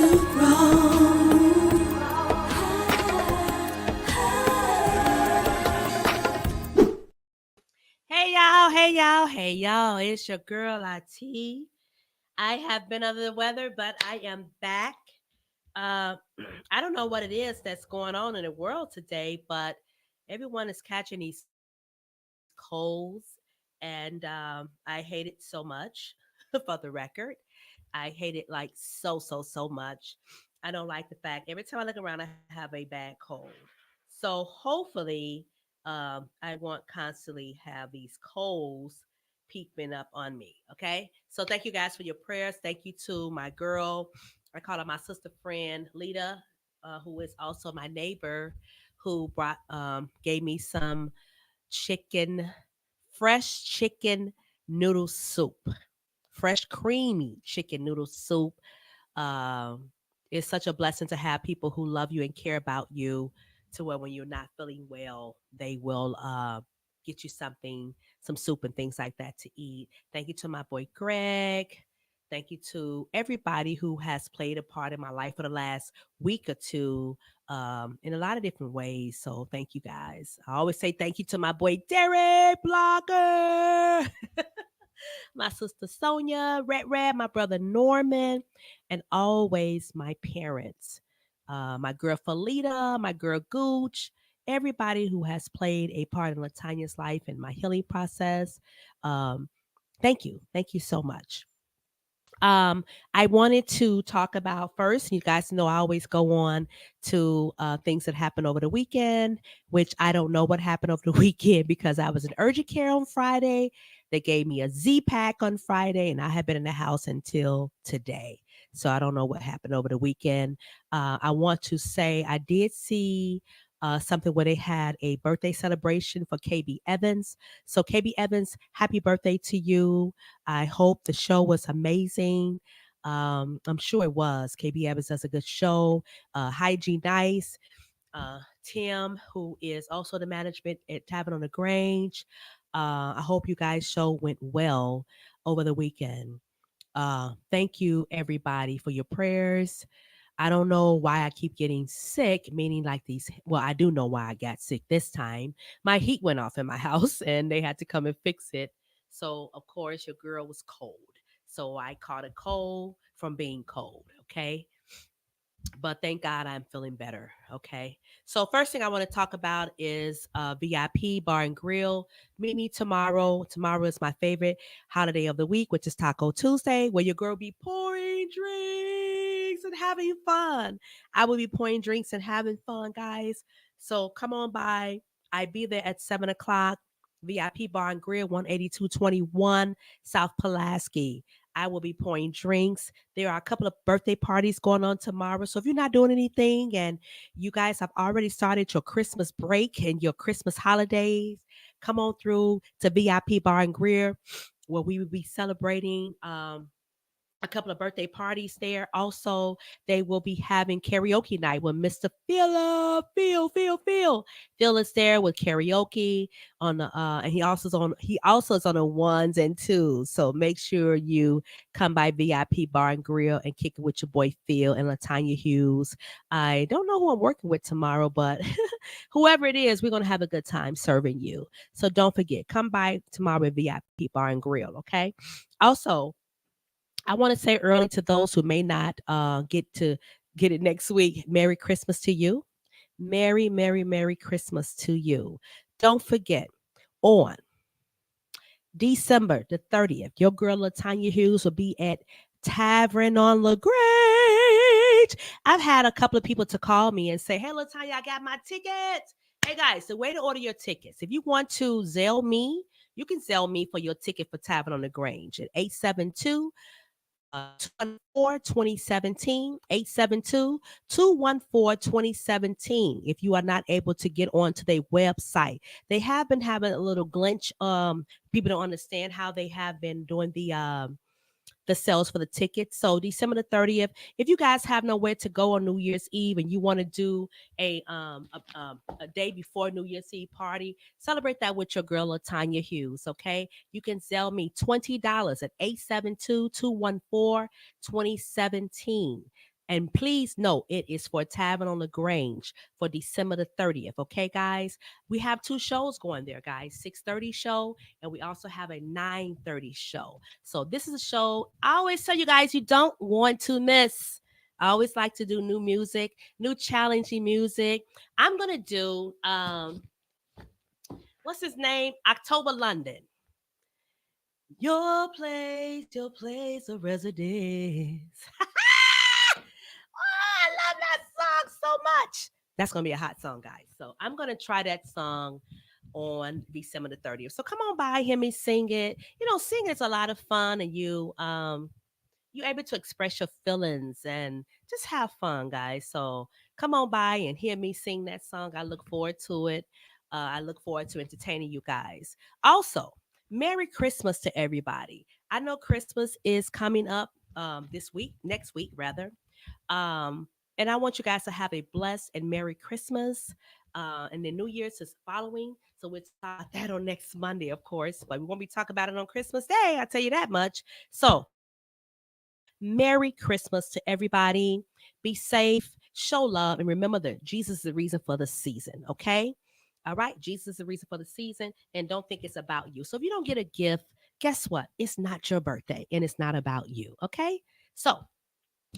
to grow. Hey y'all, hey y'all, hey y'all. It's your girl IT. I have been under the weather, but I am back. Uh, I don't know what it is that's going on in the world today, but everyone is catching these colds, and I hate it so much. For the record, I hate it like so much. I don't like the fact every time I look around, I have a bad cold. So hopefully, I won't constantly have these colds peeping up on me. Okay. So thank you guys for your prayers. Thank you to my girl. I call her my sister friend, Lita, who is also my neighbor, who gave me some chicken, fresh chicken noodle soup, fresh creamy chicken noodle soup. Um, it's such a blessing to have people who love you and care about you, to where when you're not feeling well, they will get you something, some soup and things like that to eat. Thank you to my boy Greg. Thank you to everybody who has played a part in my life for the last week or two, in a lot of different ways. So thank you guys. I always say thank you to my boy Derek Blocker. My sister Sonia, Red, my brother Norman, and always my parents, my girl Felita, my girl Gooch, everybody who has played a part in Latanya's life and my healing process. Um, thank you. Thank you so much. Um, I wanted to talk about first. You guys know I always go on to things that happened over the weekend, which I don't know what happened over the weekend because I was in urgent care on Friday. They gave me a Z pack on Friday, and I have been in the house until today. So I don't know what happened over the weekend. I want to say I did see something where they had a birthday celebration for KB Evans. So KB Evans, happy birthday to you. I hope the show was amazing. I'm sure it was. KB Evans does a good show. Hygiene Nice, Tim, who is also the management at Tavern on the Grange. I hope you guys' show went well over the weekend. Thank you, everybody, for your prayers. I don't know why I keep getting sick, meaning like these. Well, I do know why I got sick this time. My heat went off in my house and they had to come and fix it. So, of course, your girl was cold. So, I caught a cold from being cold. Okay. But thank God I'm feeling better. Okay. So, first thing I want to talk about is VIP Bar and Grill. Meet me tomorrow. Tomorrow is my favorite holiday of the week, which is Taco Tuesday, where your girl be pouring drinks and having fun. I will be pouring drinks and having fun, guys. So, come on by. I be there at 7 o'clock. VIP Bar and Grill, 18221 South Pulaski. I will be pouring drinks. There are a couple of birthday parties going on tomorrow. So if you're not doing anything and you guys have already started your Christmas break and your Christmas holidays, come on through to VIP Bar and Grill, where we will be celebrating a couple of birthday parties there. Also, they will be having karaoke night with Mr. Phil is there with karaoke on the and he also is on the ones and twos. So make sure you come by VIP Bar and Grill and kick it with your boy Phil and Latanya Hughes. I don't know who I'm working with tomorrow, but whoever it is, we're gonna have a good time serving you. So don't forget, come by tomorrow at VIP Bar and Grill, okay? Also, I want to say early to those who may not get it next week. Merry Christmas to you. Merry Christmas to you. Don't forget, on December the 30th, your girl Latanya Hughes will be at Tavern on LaGrange. I've had a couple of people to call me and say, "Hey, Latanya, I got my tickets." Hey guys, the way to order your tickets, if you want to Zelle me, you can Zelle me for your ticket for Tavern on the Grange at 872 214 2017, 872 if you are not able to get onto their website. They have been having a little glitch. People don't understand how they have been doing the sales for the tickets. So December the 30th, if you guys have nowhere to go on New Year's Eve and you want to do a day before New Year's Eve party, celebrate that with your girl Latanya Hughes. Okay, you can sell me $20 at 872-214-2017. And please note, it is for Tavern on the Grange for December the 30th. Okay, guys? We have two shows going there, guys. 6:30 show, and we also have a 9:30 show. So this is a show I always tell you guys you don't want to miss. I always like to do new music, new challenging music. I'm gonna do what's his name? October London. Your place of residence. Oh, I love that song so much. That's gonna be a hot song, guys. So I'm gonna try that song on December the 30th. So come on by, hear me sing it. You know, singing is a lot of fun, and you're able to express your feelings and just have fun, guys. So come on by and hear me sing that song. I look forward to it. I look forward to entertaining you guys. Also, Merry Christmas to everybody. I know Christmas is coming up this week, next week rather. Um, and I want you guys to have a blessed and Merry Christmas. And the New Year's is following. So we'll talk about that on next Monday, of course. But we won't be talking about it on Christmas Day. I'll tell you that much. So Merry Christmas to everybody. Be safe, show love, and remember that Jesus is the reason for the season, okay? All right, Jesus is the reason for the season, and don't think it's about you. So if you don't get a gift, guess what? It's not your birthday, and it's not about you, okay? So,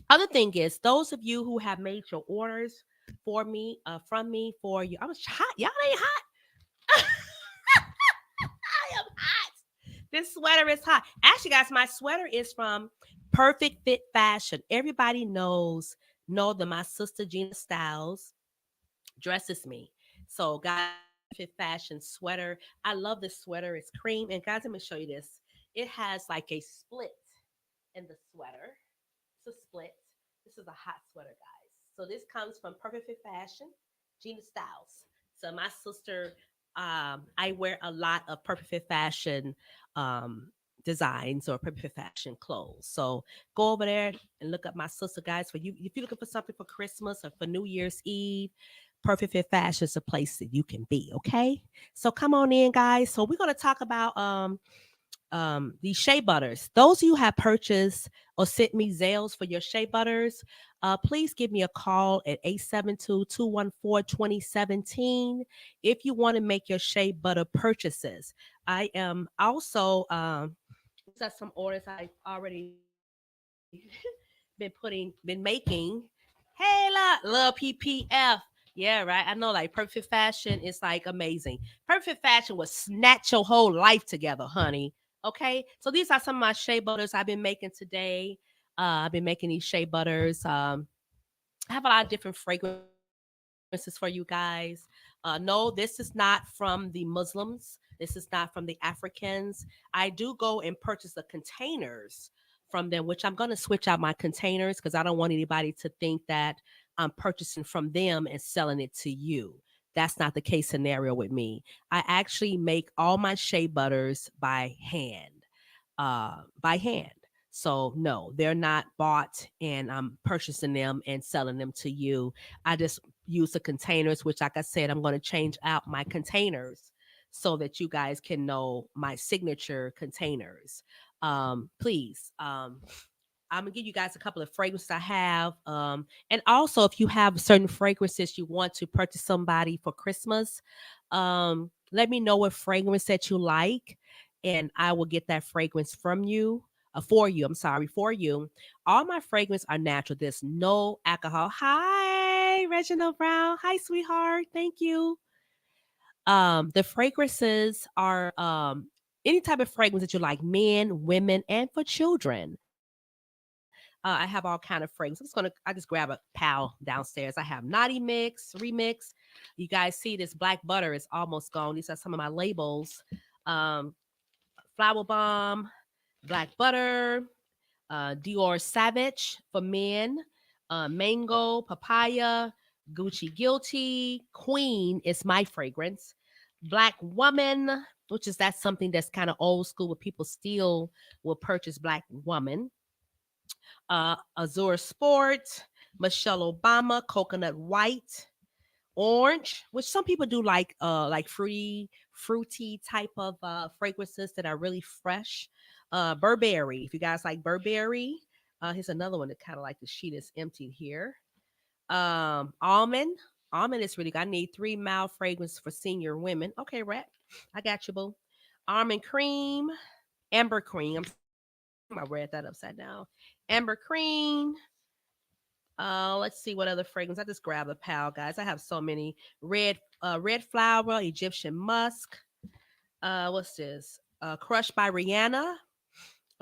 other thing is, those of you who have made your orders for me, from me, for you, I was hot. Y'all ain't hot. I am hot. This sweater is hot. Actually, guys, my sweater is from Perfect Fit Fashion. Everybody know that my sister Gina Styles dresses me. So, guys, Fit Fashion sweater. I love this sweater. It's cream. And guys, let me show you this. It has like a split in the sweater. It's a split. This is a hot sweater, guys. So this comes from Perfect Fit Fashion, Gina Styles. So my sister, I wear a lot of Perfect Fit Fashion um, designs or Perfect Fit Fashion clothes. So go over there and look up my sister, guys. For you, if you're looking for something for Christmas or for New Year's Eve, Perfect Fit Fashion is a place that you can be. Okay, so come on in, guys. So we're gonna talk about these shea butters. Those of you who have purchased or sent me Zales for your shea butters, please give me a call at 872-214-2017 if you want to make your shea butter purchases. I am also these are some orders I've already been making. Hey, love PPF. Yeah, right. I know, like Perfect Fashion is like amazing. Perfect Fashion will snatch your whole life together, honey. Okay, so these are some of my shea butters I've been making today. I've been making these shea butters. I have a lot of different fragrances for you guys. No, this is not from the Muslims. This is not from the Africans. I do go and purchase the containers from them, which I'm going to switch out my containers because I don't want anybody to think that I'm purchasing from them and selling it to you. That's not the case scenario with me. I actually make all my shea butters by hand. By hand. So no, they're not bought and I'm purchasing them and selling them to you. I just use the containers, which like I said, I'm going to change out my containers so that you guys can know my signature containers. Please, I'm gonna give you guys a couple of fragrances I have. And also if you have certain fragrances you want to purchase somebody for Christmas, let me know what fragrance that you like, and I will get that fragrance from you. For you, I'm sorry, for you. All my fragrances are natural. There's no alcohol. Hi, Reginald Brown. Hi, sweetheart. Thank you. The fragrances are any type of fragrance that you like, men, women, and for children. I have all kind of fragrances. I just grab a pal downstairs. I have Naughty Mix, Remix. You guys see this black butter is almost gone. These are some of my labels. Um, Flower Bomb, Black Butter, Dior Savage for men, Mango, Papaya, Gucci Guilty, Queen is my fragrance, Black Woman, which is that's something that's kind of old school, but people still will purchase Black Woman, Azure Sport, Michelle Obama, Coconut White, Orange, which some people do like fruity type of fragrances that are really fresh. Burberry, if you guys like Burberry, Here's another one that kind of like the sheet is emptied here. Almond. Almond is really good. I need 3 mile fragrance for senior women. Okay, Rat. I got you, boo. Almond cream. Amber cream. I read that upside down. Amber cream. Let's see what other fragrance. I just grabbed a pile, guys. I have so many. Red flower, Egyptian musk. What's this? Crushed by Rihanna.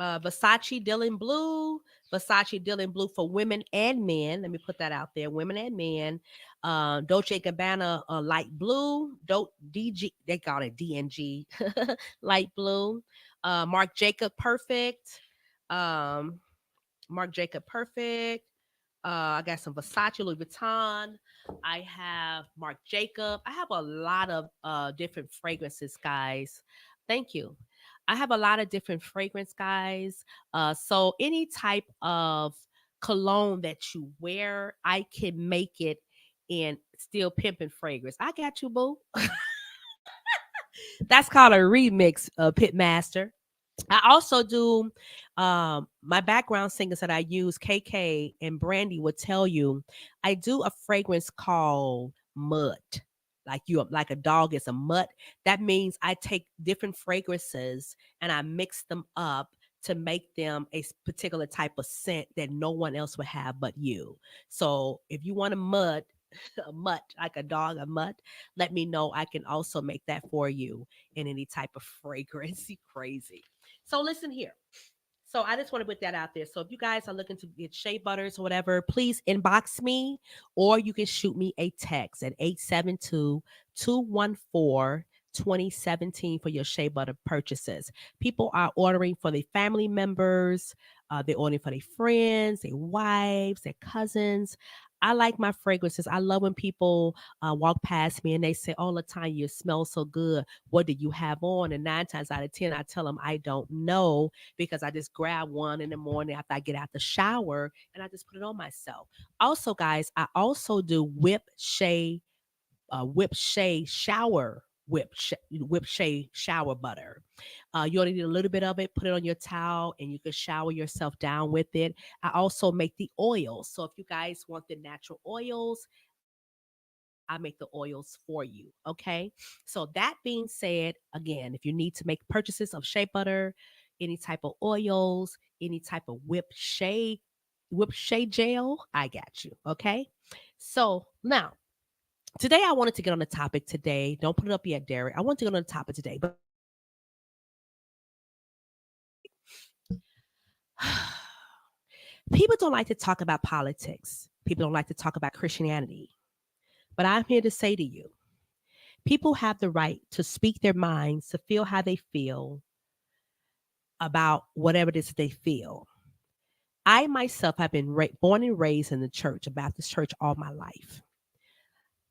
Versace Dylan Blue. Versace Dylan Blue for women and men. Let me put that out there. Women and men. Dolce Gabbana light blue. DG, they call it DNG. Light blue. Marc Jacob Perfect. Um, Marc Jacob Perfect. I got some Versace, Louis Vuitton. I have Marc Jacob. I have a lot of different fragrances, guys. Thank you. I have a lot of different fragrance, guys. So any type of cologne that you wear, I can make it in still pimping fragrance. I got you, boo. That's called a remix, Pitmaster. I also do my background singers that I use, KK and Brandy would tell you, I do a fragrance called Mud. Like a dog is a mutt. That means I take different fragrances and I mix them up to make them a particular type of scent that no one else would have but you. So if you want a mud, a mutt, like a dog, a mutt, let me know. I can also make that for you in any type of fragrance. You crazy. So listen here. So I just want to put that out there. So if you guys are looking to get shea butters or whatever, please inbox me or you can shoot me a text at 872-214-2017 for your shea butter purchases. People are ordering for their family members, they're ordering for their friends, their wives, their cousins. I like my fragrances. I love when people walk past me and they say all the time, "You smell so good. What do you have on?" And 9 times out of 10, I tell them I don't know because I just grab one in the morning after I get out the shower and I just put it on myself. Also, guys, I also do whip shea shower whip shea shower butter. You only need a little bit of it. Put it on your towel, and you can shower yourself down with it. I also make the oils. So if you guys want the natural oils, I make the oils for you. Okay. So that being said, again, if you need to make purchases of shea butter, any type of oils, any type of whip shea gel, I got you. Okay. So now today I wanted to get on the topic today. Don't put it up yet, Derek. I want to get on the topic today, but people don't like to talk about politics. People don't like to talk about Christianity. But I'm here to say to you, people have the right to speak their minds, to feel how they feel about whatever it is they feel. I myself have been born and raised in the church, a Baptist church, all my life.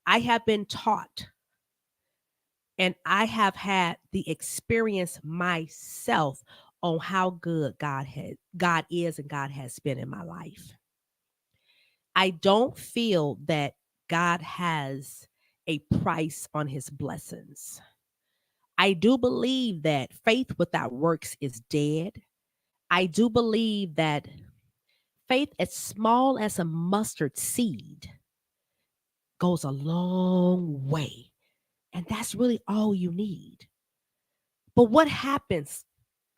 I have been taught and I have had the experience myself on how good God is and God has been in my life. I don't feel that God has a price on his blessings. I do believe that faith without works is dead. I do believe that faith as small as a mustard seed goes a long way. And that's really all you need. But what happens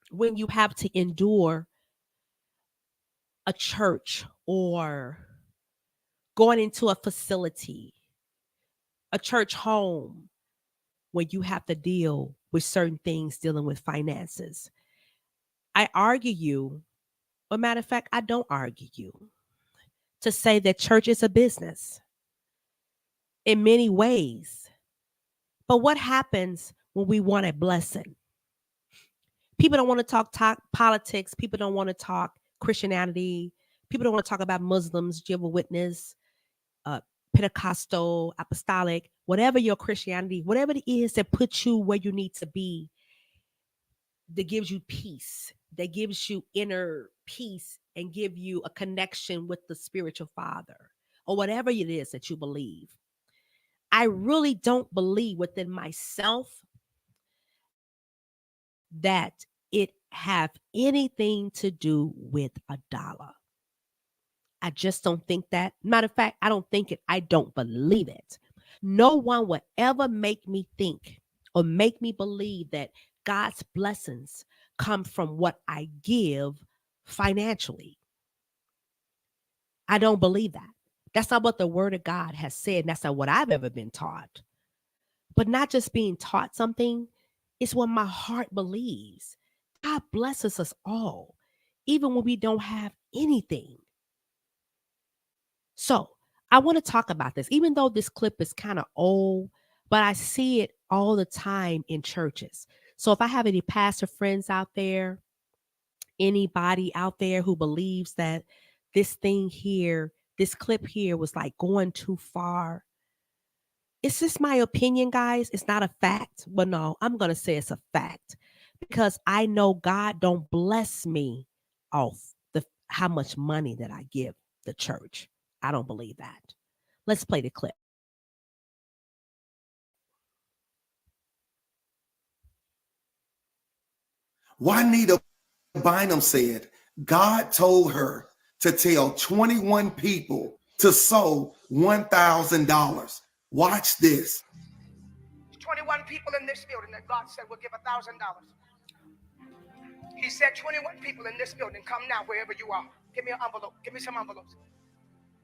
when you have to endure a church or going into a facility, a church home, when you have to deal with certain things dealing with finances? I argue you, or matter of fact, I don't argue you, to say that church is a business in many ways. But what happens when we want a blessing? People don't want to talk politics. People don't want to talk Christianity. People don't want to talk about Muslims, Jehovah's Witness, uh, Pentecostal, Apostolic, whatever your Christianity, whatever it is that puts you where you need to be, that gives you peace, that gives you inner peace and give you a connection with the spiritual father or whatever it is that you believe. I really don't believe within myself that it have anything to do with a dollar. I just don't think that. Matter of fact, I don't think it. I don't believe it. No one will ever make me think or make me believe that God's blessings come from what I give financially. I don't believe that. That's not what the word of God has said. That's not what I've ever been taught. But not just being taught something, it's what my heart believes. God blesses us all, even when we don't have anything. So I want to talk about this, even though this clip is kind of old, but I see it all the time in churches. So if I have any pastor friends out there, anybody out there who believes that this thing here, this clip here was like going too far, it's just my opinion, guys. It's not a fact. Well, no, I'm going to say it's a fact because I know God don't bless me off the how much money that I give the church. I don't believe that. Let's play the clip. Juanita Bynum said God told her to tell 21 people to sow $1,000. Watch this. 21 people in this building that God said will give $1,000. He said 21 people in this building, come now wherever you are. Give me an envelope. Give me some envelopes.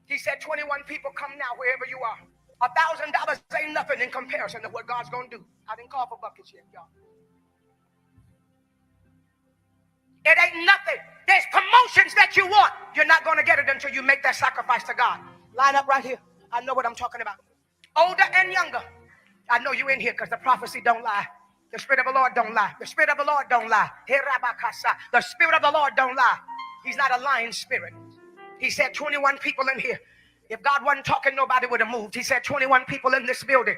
He said 21 people, come now wherever you are. $1,000 ain't nothing in comparison to what God's gonna do. I didn't call for buckets yet, y'all. It ain't nothing. There's promotions that you want. You're not gonna get it until you make that sacrifice to God. Line up right here. I know what I'm talking about. Older and younger. I know you in here because the prophecy don't lie. The Spirit of the Lord don't lie. The Spirit of the Lord don't lie. The Spirit of the Lord don't lie. He's not a lying spirit. He said 21 people in here. If God wasn't talking, nobody would have moved. He said 21 people in this building.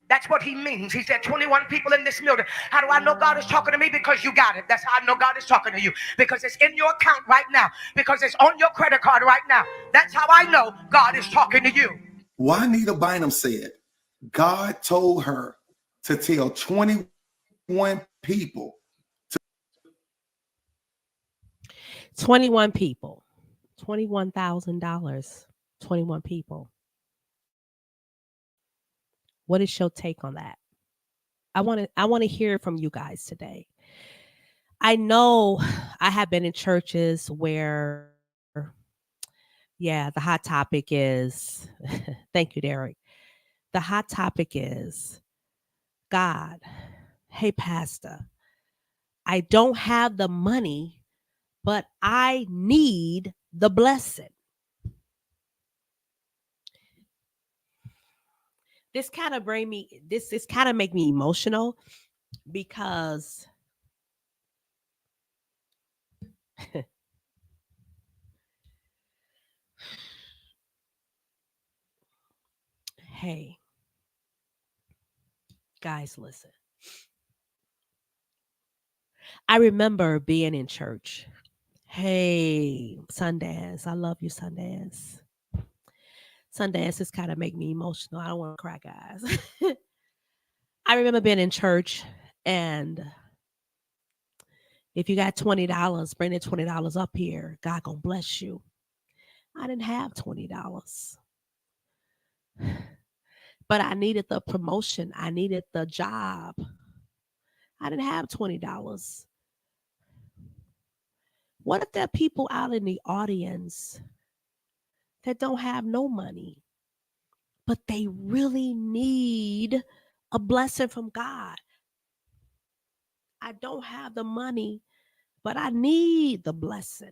That's what he means. He said 21 people in this building. How do I know God is talking to me? Because you got it. That's how I know God is talking to you. Because it's in your account right now. Because it's on your credit card right now. That's how I know God is talking to you. Juanita Bynum said God told her to tell 21 people. 21 people, $21,000, 21 people. What is your take on that? I want to hear from you guys today. I know I have been in churches where, yeah, the hot topic is, thank you, Derek. The hot topic is, God, hey, Pastor, I don't have the money, but I need the blessing. This kind of make me emotional because hey, guys, listen. I remember being in church. Hey, Sundance, I love you, Sundance. Sundance just kind of make me emotional. I don't want to cry, guys. I remember being in church, and if you got $20, bring the $20 up here. God gonna bless you. I didn't have $20, but I needed the promotion. I needed the job. I didn't have $20. What if there are people out in the audience that don't have no money, but they really need a blessing from God? I don't have the money, but I need the blessing.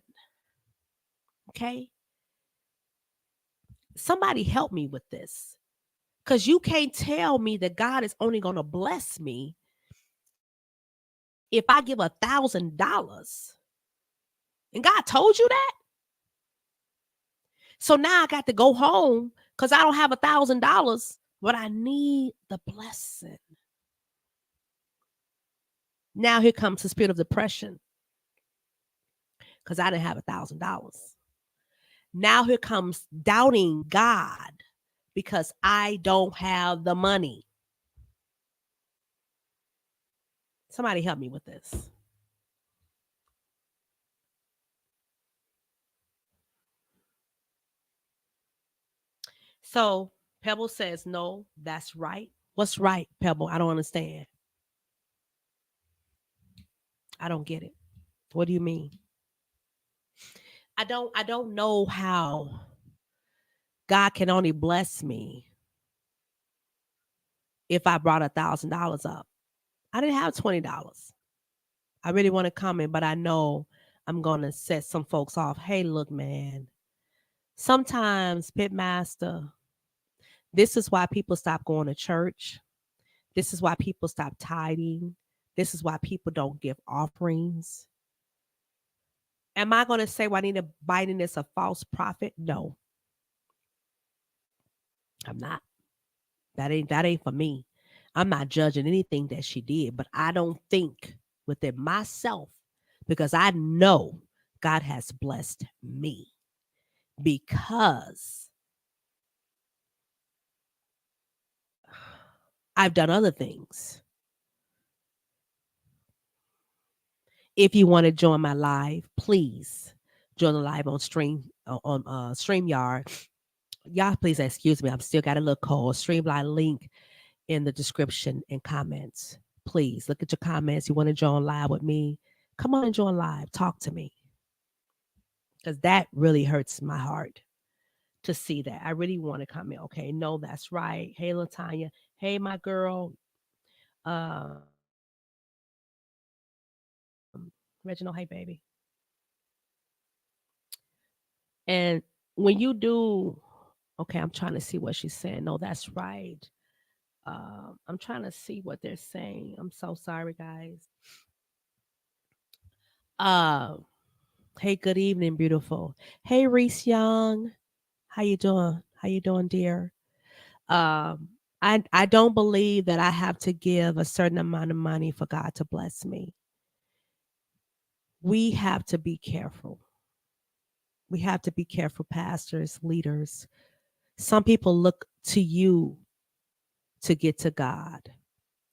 Okay? Somebody help me with this. Because you can't tell me that God is only going to bless me if I give $1,000. And God told you that? So now I got to go home because I don't have $1,000, but I need the blessing. Now here comes the spirit of depression because I didn't have $1,000. Now here comes doubting God because I don't have the money. Somebody help me with this. So Pebble says, no, that's right. What's right, Pebble? I don't understand. I don't get it. What do you mean? I don't know how God can only bless me if I brought $1,000 up. I didn't have $20. I really want to comment, but I know I'm gonna set some folks off. Hey, look, man. Sometimes, Pitmaster, this is why people stop going to church. This is why people stop tithing. This is why people don't give offerings. Am I going to say Juanita Biden is a false prophet? No, I'm not. That ain't for me. I'm not judging anything that she did, but I don't think within myself, because I know God has blessed me, because I've done other things. If you want to join my live, please join the live on StreamYard. Y'all, please excuse me. I'm still got a little cold. Streamline link in the description and comments. Please look at your comments. You want to join live with me? Come on and join live. Talk to me, because that really hurts my heart to see that. I really want to comment. Okay, no, that's right. Hey, Latanya. Hey, my girl. Reginald. Hey, baby. And when you do, okay, I'm trying to see what she's saying. No, that's right. I'm trying to see what they're saying. I'm so sorry, guys. Hey, good evening, beautiful. Hey, Reese Young. How you doing? How you doing, dear? I don't believe that I have to give a certain amount of money for God to bless me. We have to be careful. We have to be careful, pastors, leaders. Some people look to you to get to God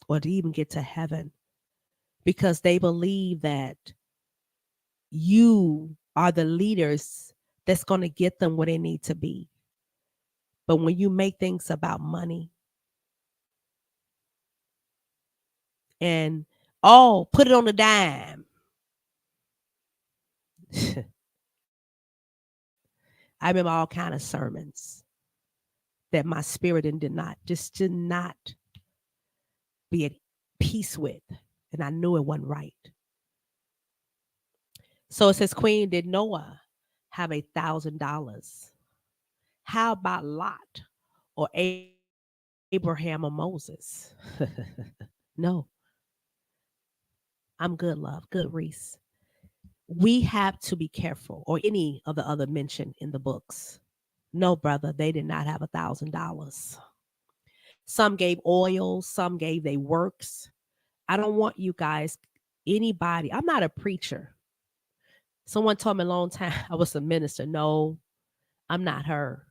or to even get to heaven because they believe that you are the leaders that's going to get them where they need to be. But when you make things about money and, oh, put it on a dime. I remember all kind of sermons that my spirit did not be at peace with. And I knew it wasn't right. So it says, Queen, did Noah have $1,000? How about Lot or Abraham or Moses? No. I'm good, love. Good, Reese. We have to be careful, or any of the other mentioned in the books. No, brother, they did not have $1,000. Some gave oil, some gave their works. I don't want you guys, anybody. I'm not a preacher. Someone told me a long time I was a minister. No, I'm not her.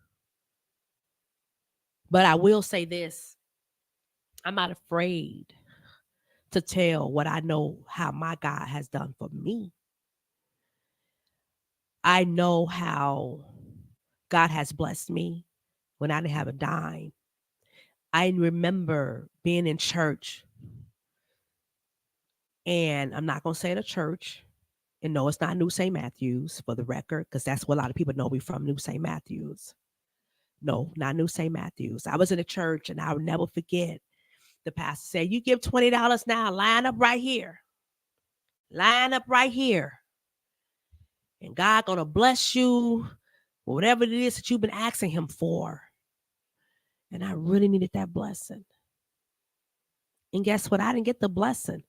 But I will say this. I'm not afraid to tell what I know, how my God has done for me. I know how God has blessed me when I didn't have a dime. I remember being in church, and I'm not going to say the church. And no, it's not New St. Matthews, for the record, because that's what a lot of people know me from, New St. Matthews. No, not New St. Matthews. I was in a church, and I'll never forget. The pastor said, you give $20 now, line up right here. Line up right here. And God going to bless you, whatever it is that you've been asking him for. And I really needed that blessing. And guess what? I didn't get the blessing.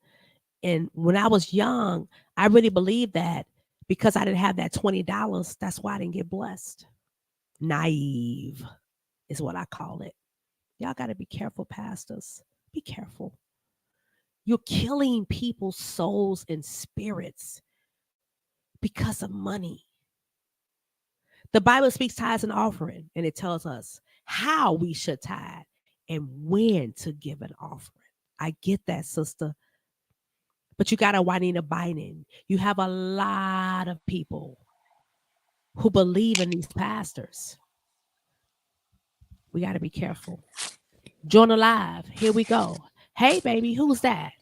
And when I was young, I really believed that because I didn't have that $20, that's why I didn't get blessed. Naive is what I call it. Y'all got to be careful, pastors. Be careful. You're killing people's souls and spirits because of money. The Bible speaks tithes and offering, and it tells us how we should tithe and when to give an offering. I get that, sister. But you got a Juanita Biden. You have a lot of people who believe in these pastors. We got to be careful. Join alive. Here we go. Hey, baby, who's that?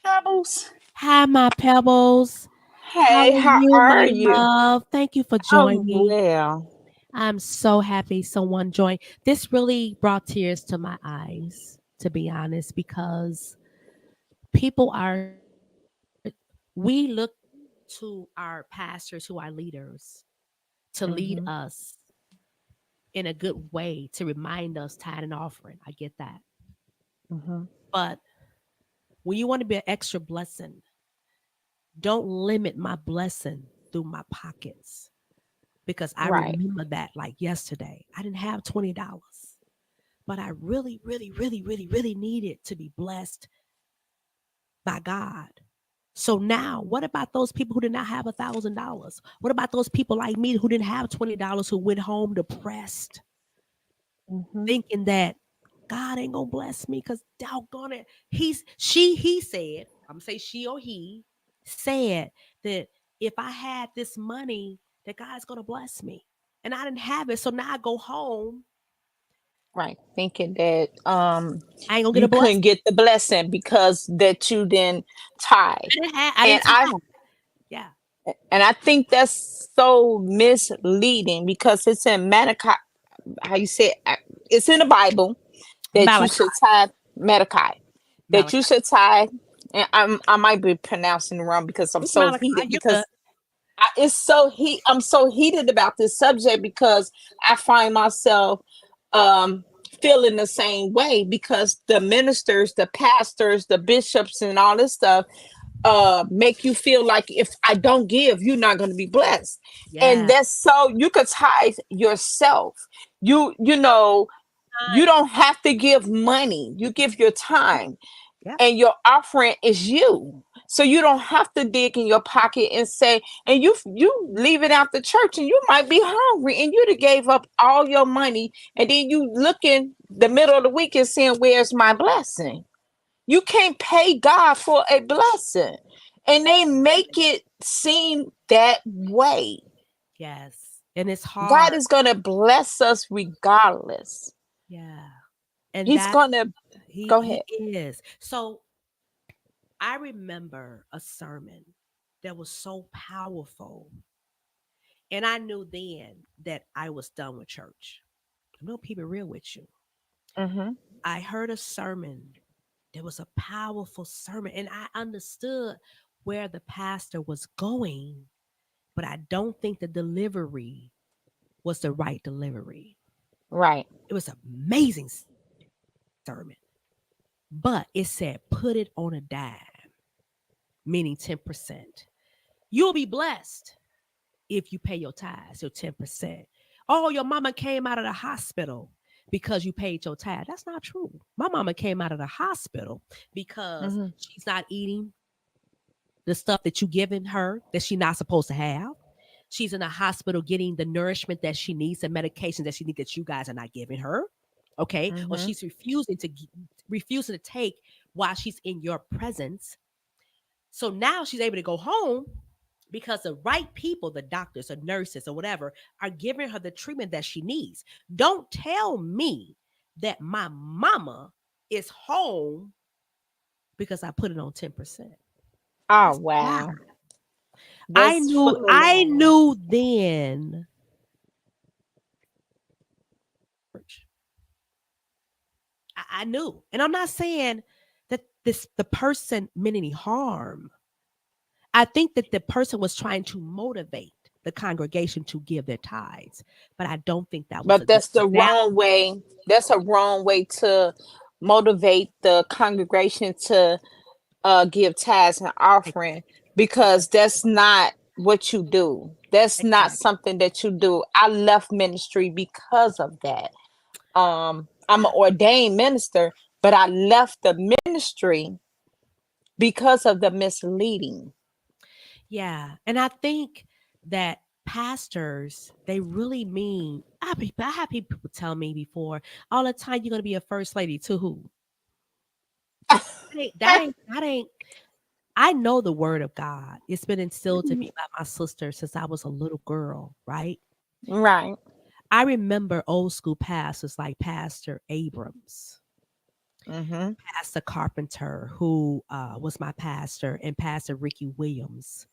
Pebbles. Hi, my pebbles. How Hey, are how you, are my you? love? Thank you for Oh, joining. well. I'm so happy someone joined. This really brought tears to my eyes, to be honest, because people are, we look to our pastors, who are leaders, to lead Mhm. us in a good way, to remind us tithe and offering. I get that. Mhm. But when you want to be an extra blessing, don't limit my blessing through my pockets, because I Right. remember that like yesterday. I didn't have $20, but I really, really, really, really, really needed to be blessed by God. So now, what about those people who did not have $1,000? What about those people like me who didn't have $20, who went home depressed, Mhm. thinking that God ain't gonna bless me because doggone it. He said, I'm gonna say she or he said that if I had this money, that God's gonna bless me. And I didn't have it. So now I go home, Right. Thinking that I ain't gonna get you a couldn't blessing. get the blessing because that you didn't tithe. I And didn't I tithe. Yeah. and I think that's so misleading because it's in Malachi, how you say it, it's in the Bible that you Malachi. should tithe, Malachi, that you Malachi. should tithe. And I might be pronouncing it wrong because I'm It's so Malachi. heated You good. because I'm so heated about this subject because I find myself um feeling the same way because the ministers, the pastors, the bishops and all this stuff make you feel like if I don't give, you're not going to be blessed. And Yeah. that's so you could tithe yourself. You know, you Time. don't have to give money. You give your time Yeah. and your offering is you. So you don't have to dig in your pocket and say, and you leave it out the church and you might be hungry and you'd have gave up all your money and then you look in the middle of the week and saying, where's my blessing? You can't pay God for a blessing. And they make it seem that way. Yes. And it's God hard. is gonna bless us regardless. Yeah. And He's that gonna go he ahead. is. So I remember a sermon that was so powerful. And I knew then that I was done with church. I'm gonna keep it real with you. Mm-hmm. I heard a sermon. There was a powerful sermon, and I understood where the pastor was going, but I don't think the delivery was the right delivery. Right. It was an amazing sermon, but it said, put it on a dime, meaning 10%. You'll be blessed if you pay your tithes, your 10%. Oh, your mama came out of the hospital because you paid your tithe. That's not true. My mama came out of the hospital because Mm-hmm. she's not eating the stuff that you giving her that she's not supposed to have. She's in a hospital getting the nourishment that she needs, the medications that she needs that you guys are not giving her. Okay. Or Mm-hmm. she's refusing to take while she's in your presence. So now she's able to go home because the right people, the doctors or nurses or whatever, are giving her the treatment that she needs. Don't tell me that my mama is home because I put it on 10%. Oh That's a lie. wow. I That's knew full of I love. knew then. I knew. And I'm not saying that the person meant any harm. I think that the person was trying to motivate the congregation to give their tithes, but I don't think that was a But good that's the wrong example. way. That's a wrong way to motivate the congregation to give tithes and offering Exactly. because that's not what you do. That's not Exactly. something that you do. I left ministry because of that. I'm an ordained minister, but I left the ministry because of the misleading. Yeah. And I think that pastors, they really mean, I have people tell me before all the time, you're going to be a first lady to who? That ain't, I know the word of God. It's been instilled to me by my sister since I was a little girl, right? Right. I remember old school pastors like Pastor Abrams, Mm-hmm. Pastor Carpenter, who was my pastor, and Pastor Ricky Williams,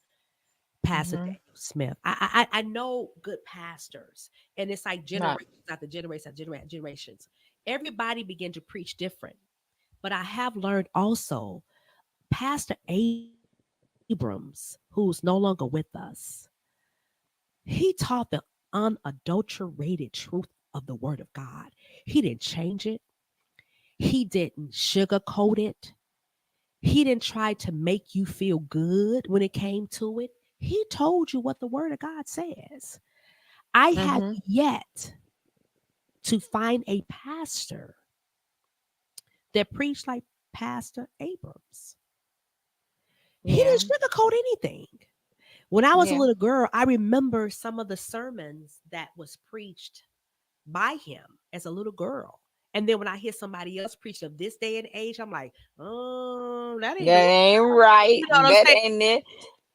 Pastor Mm-hmm. Daniel Smith. I know good pastors, and it's like Right. generations after generations after generations. Everybody began to preach different, but I have learned also Pastor Abrams, who's no longer with us, he taught the unadulterated truth of the Word of God. He didn't change it. He didn't sugarcoat it. He didn't try to make you feel good when it came to it. He told you what the Word of God says. I had Mm-hmm. yet to find a pastor that preached like Pastor Abrams. He Yeah. didn't sugarcoat anything. When I was a Yeah. little girl, I remember some of the sermons that was preached by him as a little girl. And then when I hear somebody else preach of this day and age, I'm like, oh, that ain't That the word. ain't right. You know what I'm That saying? ain't it.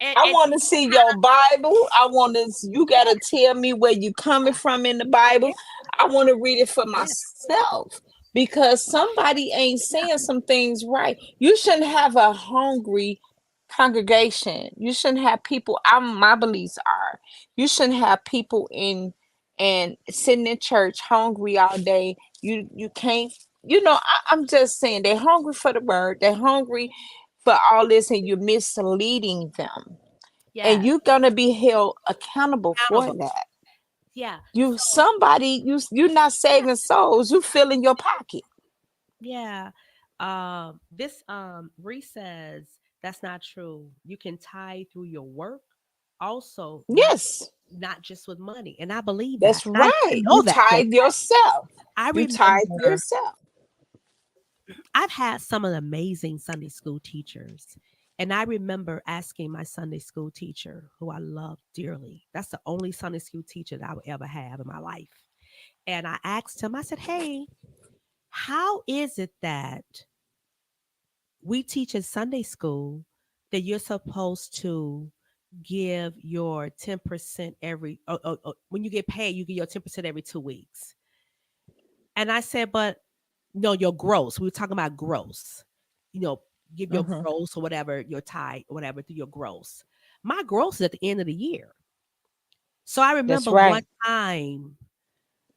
And, I and want to see your Bible. I want to. You gotta tell me where you coming from in the Bible. I want to read it for yeah, myself because somebody ain't saying some things right. You shouldn't have a hungry congregation. You shouldn't have people. My beliefs are you shouldn't have people in and sitting in church hungry all day. You can't. I'm just saying they're hungry for the word. They're hungry for all this, and you're misleading them, and yeah, you're gonna be held accountable for accountable. that. Yeah. You So somebody you're not yeah, saving souls. You fill in your pocket. yeah. This Reese says that's not true. You can tithe through your work, also Yes, not just with money. And I believe that. that's And I right. didn't know You that for a tithe fact. yourself. I You tithe remember yourself. I've had some of the amazing Sunday school teachers. And I remember asking my Sunday school teacher, who I love dearly. That's the only Sunday school teacher that I would ever have in my life. And I asked him, I said, hey, how is it that we teach in Sunday school that you're supposed to give your 10% when you get paid, you get your 10% every 2 weeks? And I said, but no, your gross. We were talking about gross. You know, give your Hmm. gross or whatever, your tithe, or whatever, through your gross. My gross is at the end of the year. So I That's remember one right. time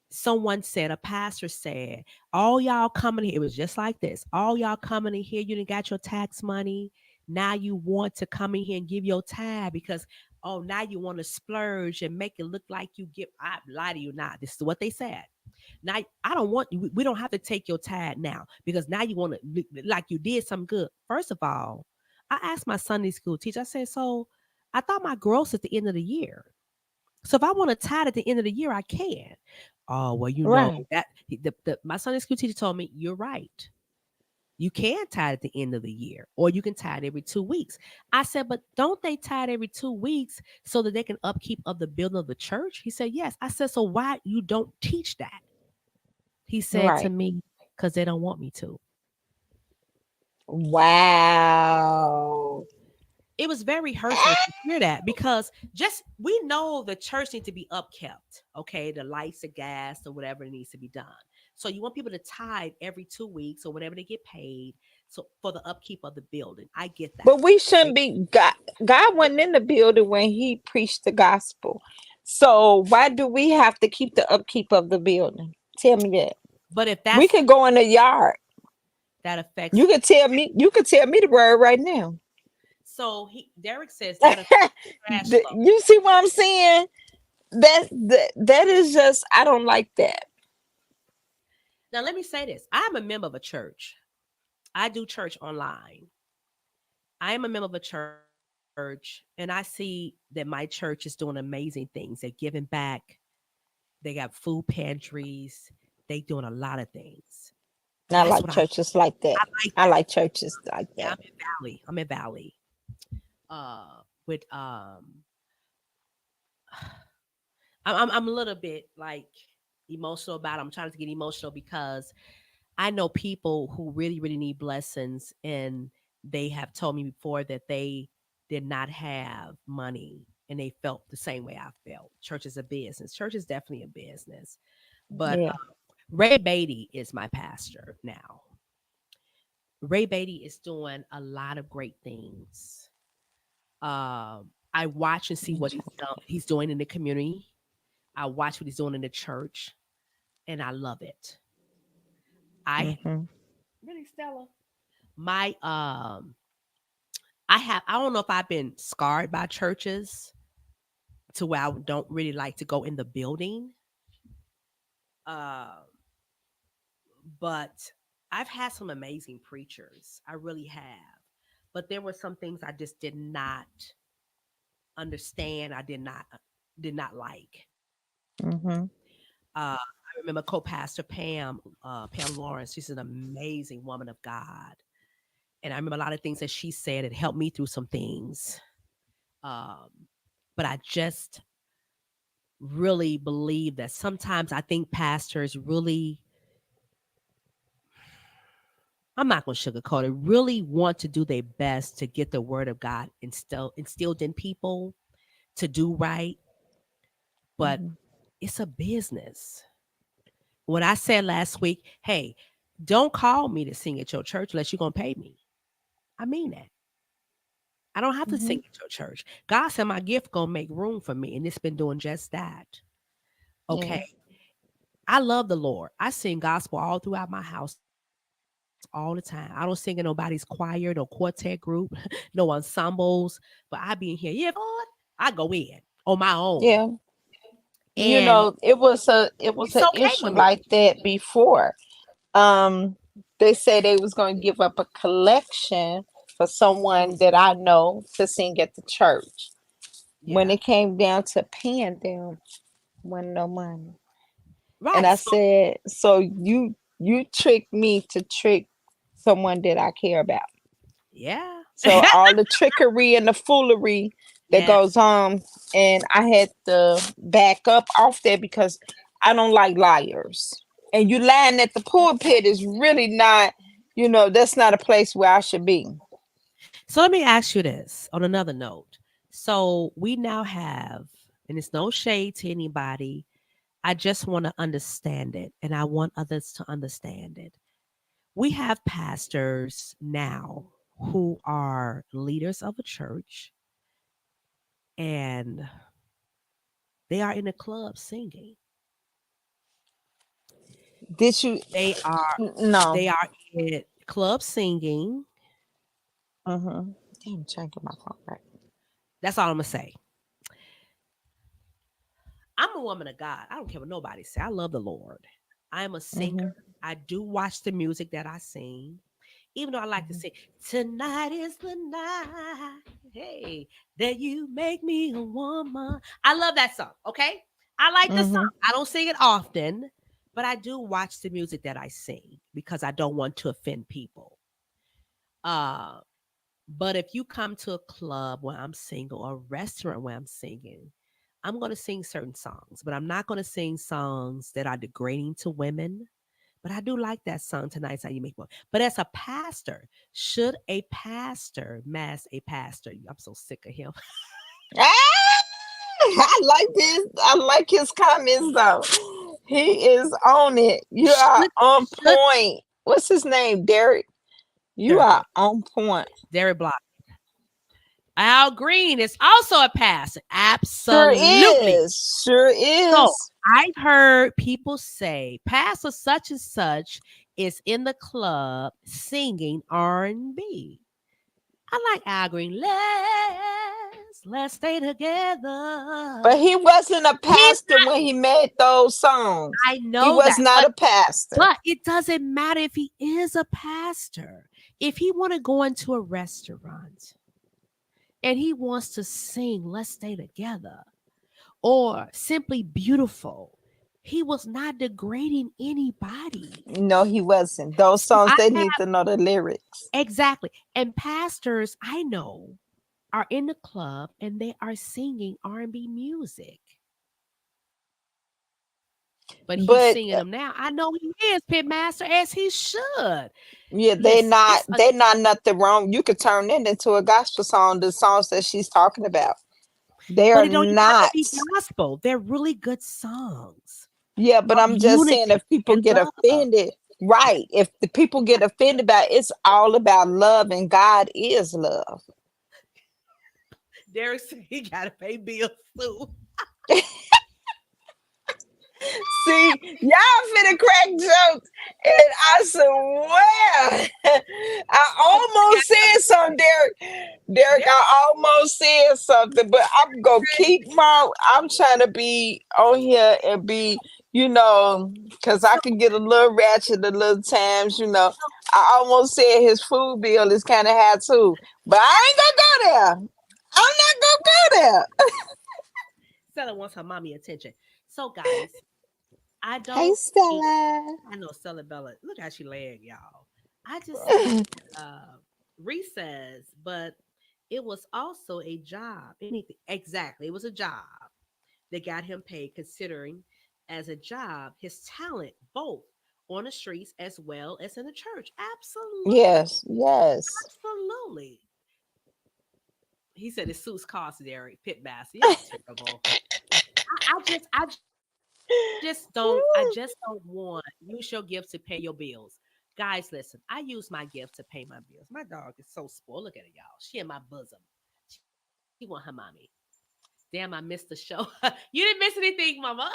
someone said, a pastor said, all y'all coming here, it was just like this. All y'all coming in here, you didn't got your tax money. Now you want to come in here and give your tithe because, oh, now you want to splurge and make it look like you give. I lie to you not. This is what they said. Now I don't want you. We don't have to take your tithe now because now you want to like you did something good. First of all, I asked my Sunday school teacher. I said, so I thought my gross at the end of the year. So if I want to tithe at the end of the year, I can. Oh well, Right. that my Sunday school teacher told me you're right. You can tithe at the end of the year, or you can tithe every 2 weeks. I said, but don't they tithe every 2 weeks so that they can upkeep of the building of the church? He said, yes. I said, so why you don't teach that? He said to Right. me, because they don't want me to. Wow. It was very hurtful to hear that because just we know the church needs to be upkept. Okay, the lights, the gas, or whatever needs to be done. So you want people to tithe every 2 weeks or whenever they get paid. So for the upkeep of the building, I get that. But we Right? shouldn't be God. God wasn't in the building when He preached the gospel. So why do we have to keep the upkeep of the building? Tell me that. But if We that's can go in the yard. that affects, You can tell me. You can tell me the word right now. so Derek says that affects cash flow. You see what I'm saying? That is just. I don't like that. Now let me say this: I'm a member of a church. I do church online. I am a member of a church and I see that my church is doing amazing things. They're giving back. They got food pantries. They doing a lot of things. I That's like what churches like I that. like I that. like churches like Yeah, that. I'm in Valley. With I'm a little bit like emotional about it. I'm trying to get emotional because I know people who really, really need blessings, and they have told me before that they did not have money and they felt the same way I felt. Church is a business. Church is definitely a business. But Yeah. Ray Beatty is my pastor now. Ray Beatty is doing a lot of great things. I watch and see what he's doing in the community. I watch what he's doing in the church, and I love it. I Mhm. really, Stella. My I don't know if I've been scarred by churches to where I don't really like to go in the building. Uh, but I've had some amazing preachers. I really have. But there were some things I just did not understand. I did not like. Mhm. I remember co-pastor Pam Lawrence. She's an amazing woman of God, and I remember a lot of things that she said. It helped me through some things. Um, but I just really believe that sometimes I think pastors really, I'm not going to sugarcoat it, really want to do their best to get the word of God instilled in people to do right, but Mhm. it's a business. When I said last week, hey, don't call me to sing at your church unless you're going to pay me. I mean that. I don't have to Mhm. sing at your church. God said my gift going to make room for me, and it's been doing just that. Yeah. Okay. I love the Lord. I sing gospel all throughout my house all the time. I don't sing in nobody's choir, no quartet group, no ensembles, but I be in here. Yeah, Lord, I go in on my own. Yeah. You And know, it was it's an okay issue with me. like that before. Um, they said they was going to give up a collection for someone that I know to sing at the church. When Yeah. it came down to paying them, wasn't no money. And Right. I So said, so you tricked me to trick someone that I care about. yeah. So all the trickery and the foolery that Yeah. goes on, and I had to back up off that because I don't like liars. And you lying at the pulpit is really not, that's not a place where I should be. So let me ask you this on another note. So we now have, and it's no shade to anybody. I just want to understand it, and I want others to understand it. We have pastors now who are leaders of a church, and they are in a club singing. Did you? They are No. they are in club singing. Mm-hmm. Damn, trying to get my phone back. That's all I'm gonna say. I'm a woman of God. I don't care what nobody say. I love the Lord. I am a Mm-hmm. singer. I do watch the music that I sing. Even though I like to Mm-hmm. sing, tonight is the night, hey, that you make me a woman. I love that song. Okay, I like the Mm-hmm. song. I don't sing it often, but I do watch the music that I sing because I don't want to offend people. Uh, but if you come to a club where I'm singing or a restaurant where I'm singing, I'm going to sing certain songs, but I'm not going to sing songs that are degrading to women. But I do like that song, Tonight's How You Make More. But as a pastor, should a pastor mask a pastor? I'm so sick of him. Ah, I like this. I like his comments though. He is on it. You are should, on should point. What's his name? Derek. You Derek are Block. on point. Derek Block. Al Green is also a pastor. Sure Absolutely. is. Sure So is. I've heard people say Pastor such and such is in the club singing R&B. I like Al Green. Let's stay But together. he wasn't a He's pastor when he made those songs. I He know was that, not a pastor. but it doesn't matter if he is a pastor. If he want to go into a restaurant and he wants to sing "Let's Stay Together" or "Simply Beautiful," he was not degrading anybody. No, he wasn't. Those So songs, I they have need to know the lyrics. exactly, and pastors I know are in the club and they are singing R&B music. But he's But singing them now. I know he is Pitmaster as he should. yeah, Listen, it's they not nothing wrong. You could turn it into a gospel song, the songs that she's talking about. They But are it don't even have to not. be gospel. They're really good songs Yeah, but of I'm just saying unity if people and get love. offended, right? If the people get offended by it, it's all about love, and God is love. Derek said he gotta pay bills too. See, y'all finna crack jokes, and I swear, I almost said something, Derek. Derek, Derek, I almost said something, but I'm gonna keep my. I'm trying to be on here and be, because I so, can get a little ratchet at little times. I almost said his food bill is kind of high too, but I ain't gonna go there. I'm not gonna go there. Stella wants her mommy attention. So guys, I Hey, don't think Stella. I know Stella Bella. Look how she laying, y'all. I just think Reese says, but it was also a job. Anything exactly. It was a job that got him paid, considering as a job his talent both on the streets as well as in the church. Absolutely. Yes, yes. Absolutely. He said his suits cost Derek Pitmaster. Y'all terrible. I just don't want use your gifts to pay your bills. Guys, listen, I use my gift to pay my bills. My dog is so spoiled. Look at it, y'all. She in my bosom. She want her mommy. Damn, I missed the show. You didn't miss anything, mama.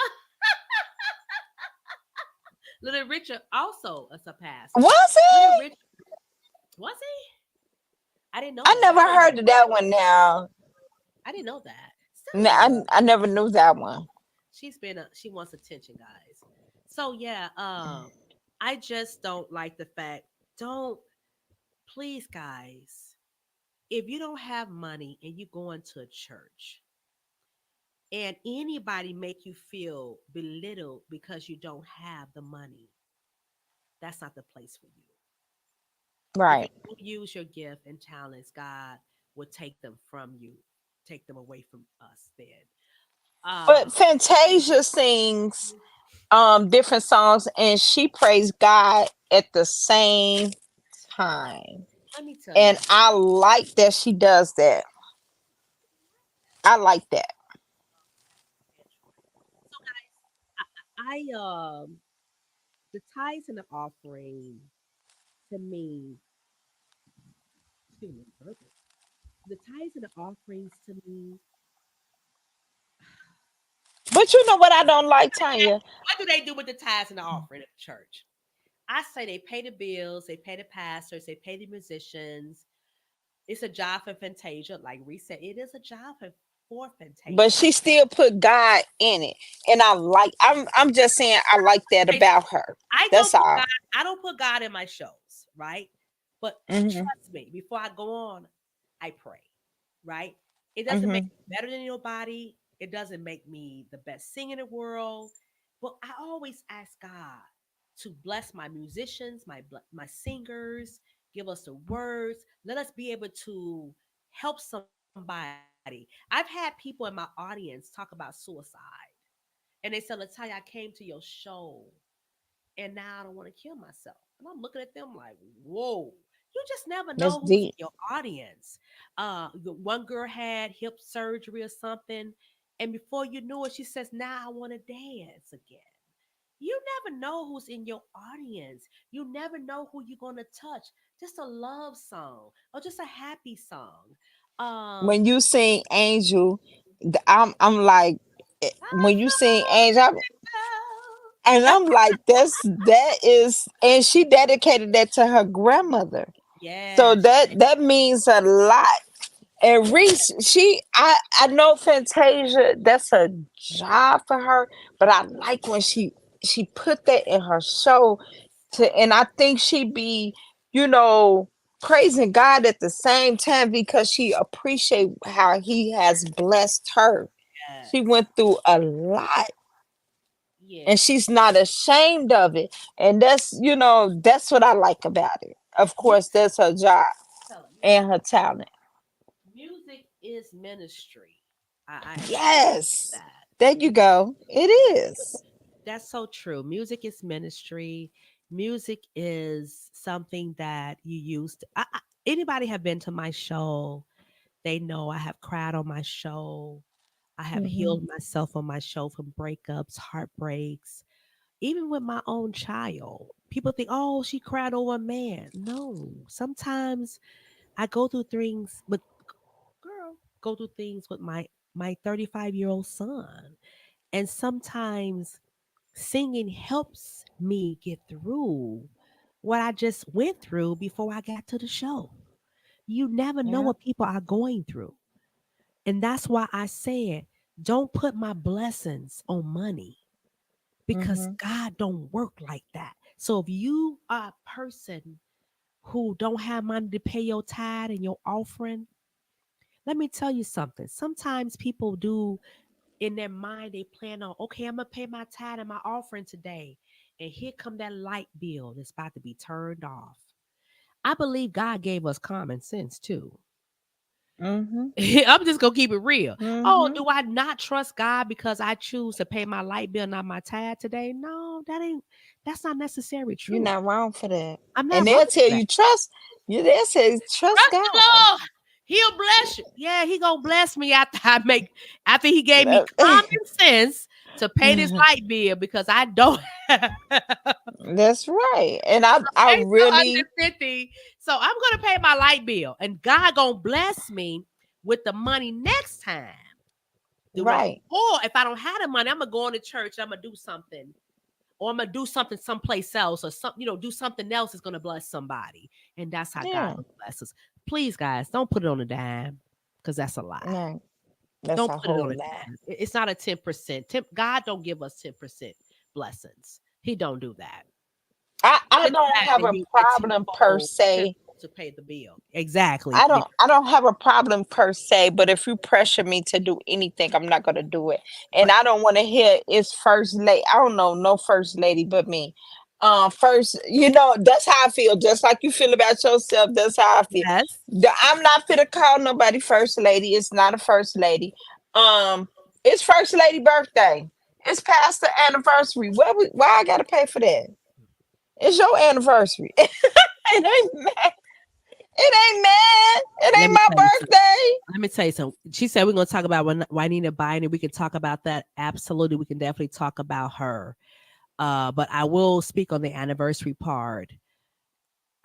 Little Richard also is a pastor. Was Little he? Richard, was he? I didn't know I that. never heard of that one now. I didn't know that. I, Stella, I never knew that one. she wants attention, guys. So yeah, I just don't like the fact. Don't please, guys. If you don't have money and you go into a church and anybody make you feel belittled because you don't have the money, that's not the place for you. If you Right. don't use your gift and talents, God will take them from you, take them away from us then. But Uh Fantasia sings different songs and she praised God at the same time. let me tell And y'all. I like that she does that. I like that. So guys, I the tithes and the offering to me, excuse me, burping. The tithes and the offerings to me, But you know what I don't like, Tanya? what do they do with the tithes and the offering at the church? I say they pay the bills, they pay the pastors, they pay the musicians. It's a job for Fantasia. Like Reese said, it is a job for But Fantasia. she still put God in it. And I'm just saying I like that Okay, about her. I That's don't put all. God, I don't put God in my shows, right? But Hmm. trust me, before I go on, I pray, right? It doesn't make Hmm. me better than nobody. It doesn't make me the best singer in the world. But I always ask God to bless my musicians, my singers, give us the words. Let us be able to help somebody. I've had people in my audience talk about suicide. And they said, Latoya, I came to your show and now I don't want to kill myself. And I'm looking at them like, whoa, you just never That's know who's in deep. your audience. One girl had hip surgery or something, and before you knew it, she says, now I want to dance again. You never know who's in your audience. You never know who you're gonna touch. Just a love song or just a happy song. When Um, you sing Angel, I'm like, I when you sing Angel, fall and in love. I'm like, that is, and she dedicated that to her grandmother. So Yes, that means a lot. And Reese, I know Fantasia, that's a job for her, but I like when she put that in her show and I think she be, you know, praising God at the same time because she appreciate how he has blessed her. She yes, went through a lot and yes. she's not ashamed of it. And that's what I like about it. Of Mu- course, that's her job Tell her, and her talent. music is ministry. I truly believe Yes. that. There you go. It is. That's so true. Music is ministry. Music is something that you use. Anybody have been to my show? They know I have cried on my show. I have healed myself on my show from breakups, heartbreaks, even with my own child. People think, oh, she cried over a man. No, sometimes I go through things with girl, go through things with my 35-year-old son. And sometimes singing helps me get through what I just went through before I got to the show. You never know Yeah. what people are going through. And that's why I said, don't put my blessings on money because Mm-hmm. God don't work like that. So if you are a person who don't have money to pay your tithe and your offering, let me tell you something. Sometimes people do in their mind, they plan on, okay, I'm gonna pay my tithe and my offering today. And here come that light bill that's about to be turned off. I believe God gave us common sense too. Mm-hmm. I'm just gonna keep it real. Oh, Mm-hmm. do I not trust God because I choose to pay my light bill, not my tithe today? No, that's not necessarily You're true. not wrong for that. I'm And not wrong they'll for tell that. you trust you. They'll say trust Trust the God. Lord. He'll bless you. Yeah, he gonna bless me after he gave me common sense to pay this light bill because I don't have That's right. And I pay so really under 50. So I'm gonna pay my light bill and God gonna bless me with the money next time. right. Or if I don't have the money, I'm gonna go into church, I'm gonna do something. Or I'm gonna do something someplace else, or something, do something else is gonna bless somebody. And that's how God Yeah. will bless us. Please, guys, don't put it on a dime because that's a lie. Right. That's Don't a put it on whole a lot. dime. It's not a 10%. God don't give us 10% blessings. He don't do that. I Just don't that, have and a you get problem per se. tenfold to pay the bill. Exactly. I don't have a problem per se, but if you pressure me to do anything, I'm not gonna do it. And But I don't want to hear it's first lady. I don't know no first lady but me. First, that's how I feel. Just like you feel about yourself, that's how I feel. yes, I'm not fit to call nobody first lady. It's not a first lady. It's first lady birthday. It's past the anniversary. Why I gotta pay for that? It's your anniversary. It ain't mad. It ain't mad. It let ain't me my tell you something. birthday. Let me tell you something. She said we're gonna talk about Juanita Biden. We can talk about that. Absolutely, we can definitely talk about her. But I will speak on the anniversary part.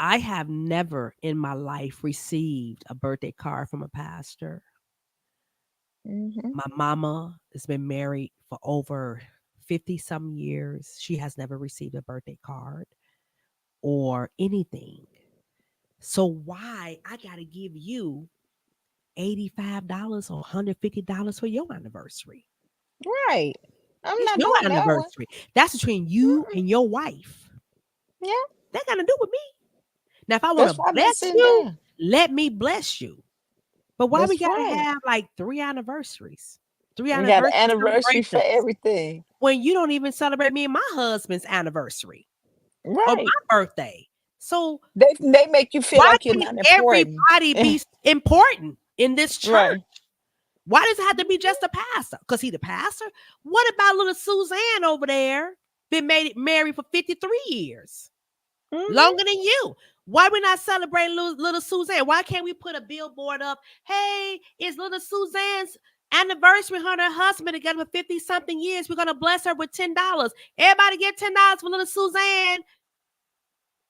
I have never in my life received a birthday card from a pastor. Mm-hmm. My mama has been married for over 50 some years. She has never received a birthday card or anything. So why I got to give you $85 or $150 for your anniversary? Right. I'm It's not your doing that one. anniversary. That's between you Mm-mm. and your wife. Yeah, That got to do with me. Now, if I want that's to why I've been bless sitting you, down. let me bless you. But why we That's gotta right. have like three anniversaries? Three We got an anniversaries, anniversary for celebrations everything. when you don't even celebrate me and my husband's anniversary or Right. my birthday. So They make you feel why like you're can't not important. everybody be important in this church? Right. Why does it have to be just a pastor? Because he the pastor? What about little Suzanne over there? Been married for 53 years. Mm-hmm. Longer than you. Why we not celebrating little Suzanne? Why can't we put a billboard up? Hey, it's little Suzanne's anniversary. Her and her husband together for 50 something years. We're gonna bless her with $10. Everybody get $10 for little Suzanne.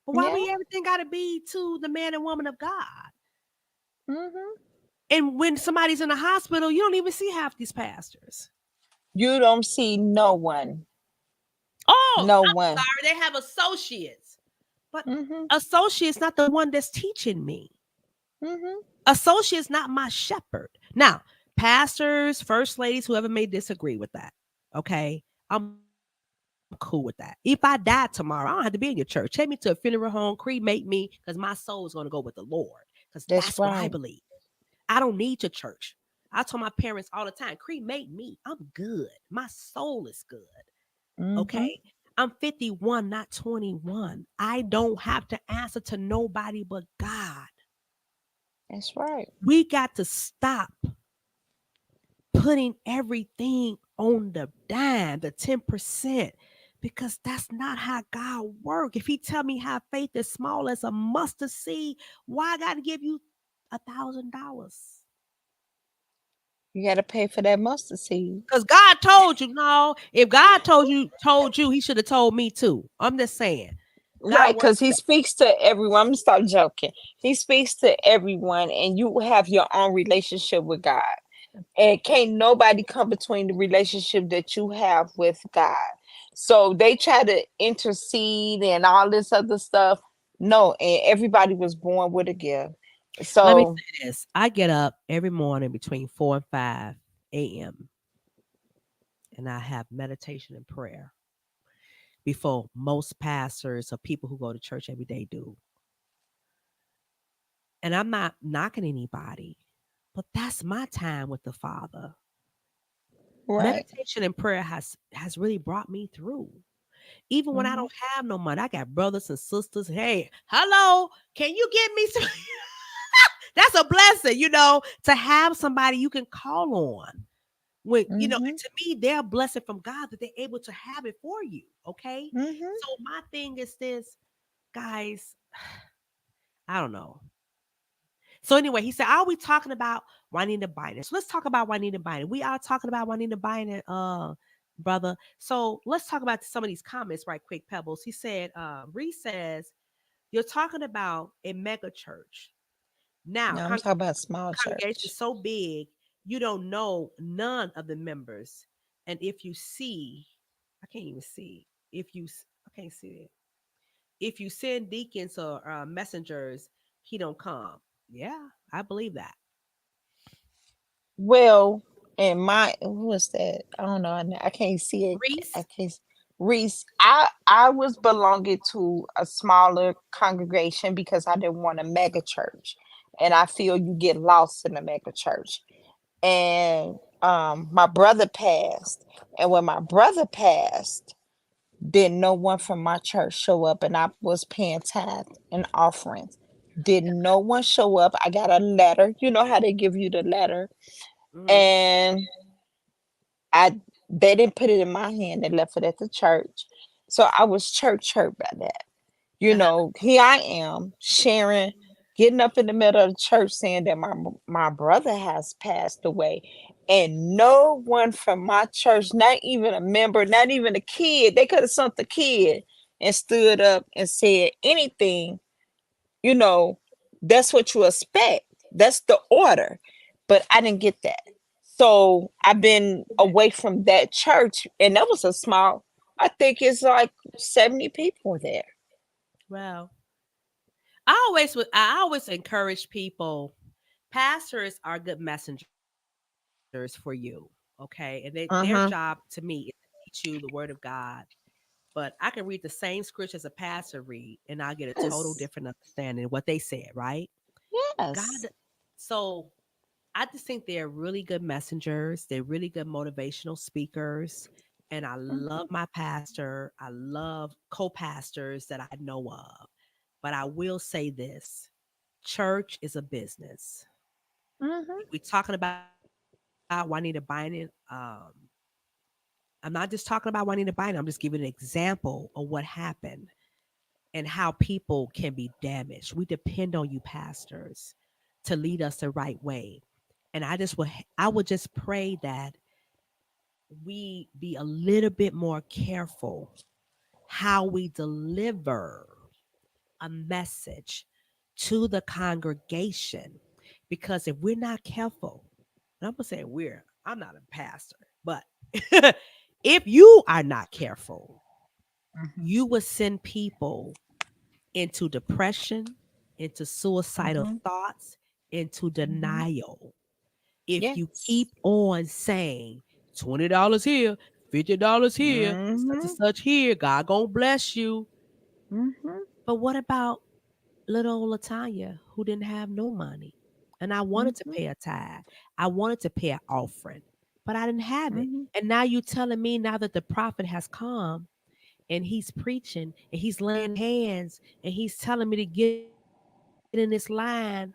But why Yeah. we everything gotta be to the man and woman of God? Mm-hmm. And when somebody's in the hospital, you don't even see half these pastors. You don't see no one. Oh, No I'm one. sorry, they have associates. But Mm-hmm. associate's not the one that's teaching me. Mm-hmm. Associate's not my shepherd. Now, pastors, first ladies, whoever may disagree with that. Okay. I'm cool with that. If I die tomorrow, I don't have to be in your church. Take me to a funeral home, cremate me, because my soul is going to go with the Lord. Because That's that's what I right. believe. I don't need your church. I told my parents all the time, cremate me. I'm good. My soul is good. Mm-hmm. Okay. I'm 51, not 21. I don't have to answer to nobody but God. That's right. We got to stop putting everything on the dime, the 10%, because that's not how God works. If he tell me have faith as small as a mustard seed, why I got to give you $1,000? You got to pay for that mustard seed. Because God told you, no. If God told you, he should have told me too. I'm just saying. Right, God works because he speaks to everyone. I'm gonna stop joking. He speaks to everyone, and you have your own relationship with God. And can't nobody come between the relationship that you have with God. So they try to intercede and all this other stuff. No, and everybody was born with a gift. Let me So say this. I get up every morning between 4 and 5 a.m. and I have meditation and prayer before most pastors or people who go to church every day do. And I'm not knocking anybody, but that's my time with the Father. right. Meditation and prayer has really brought me through. Even when I Mhm. don't have no money, I got brothers and sisters. Hey, hello, can you get me some? That's a blessing, to have somebody you can call on. When and Mhm. to me, they're a blessing from God that they're able to have it for you. Okay, Mhm. so my thing is this, guys. I don't know. So anyway, he said, "Are we talking about Juanita Bynum? So let's talk about Juanita Bynum. We are talking about Juanita Bynum, brother. So let's talk about some of these comments right quick, Pebbles. He said, Reese says, you're talking about a mega church. Now, No, I'm talking about small congregation church. is so big, you don't know none of the members. And if you see, I can't even see. I can't see it. If you send deacons or messengers, he don't come. Yeah, I believe that. Well, and my who was that? I don't know. I can't see it. I Reese, can't. Reese, I was belonging to a smaller congregation because I didn't want a mega church, and I feel you get lost in a mega church. And my brother passed, and when my brother passed, did no one from my church show up, and I was paying tithe and offerings. Did no one show up? I got a letter. You know how they give you the letter, mhm, and I they didn't put it in my hand. They left it at the church. So I was church hurt by that. uh-huh. Here I am sharing, getting up in the middle of the church saying that my brother has passed away. And no one from my church, not even a member, not even a kid, they could have sent the kid and stood up and said anything, you know, that's what you expect. That's the order. But I didn't get that. So I've been away from that church, and that was a small, I think it's like 70 people there. Well, I always encourage people. Pastors are good messengers for you, okay, and their job Uh-huh. to me is to teach you the Word of God. But I can read the same scripture as a pastor read, and I'll get a total Yes. different understanding of what they said. Right? God. Yes. So I just think they're really good messengers. They're really good motivational speakers. And I love Mhm. my pastor. I love co pastors that I know of. But I will say this, church is a business. Mhm. We're talking about Juanita Bynum. I'm not just talking about Juanita Bynum. I'm just giving an example of what happened and how people can be damaged. We depend on you, pastors, to lead us the right way. And I would just pray that we be a little bit more careful how we deliver a message to the congregation. Because if we're not careful, and I'm gonna say I'm not a pastor, but if you are not careful, Mhm. you will send people into depression, into suicidal Mhm. thoughts, into Mhm. denial. If you Yes. keep on saying $20 here, $50 here, such and Mhm. such here, God gonna bless you. Mhm. But what about little old Latanya who didn't have no money? And I wanted to Mhm. pay a tithe. I wanted to pay an offering, but I didn't have it. Mhm. And now you telling me now that the prophet has come and he's preaching and he's laying hands and he's telling me to get in this line.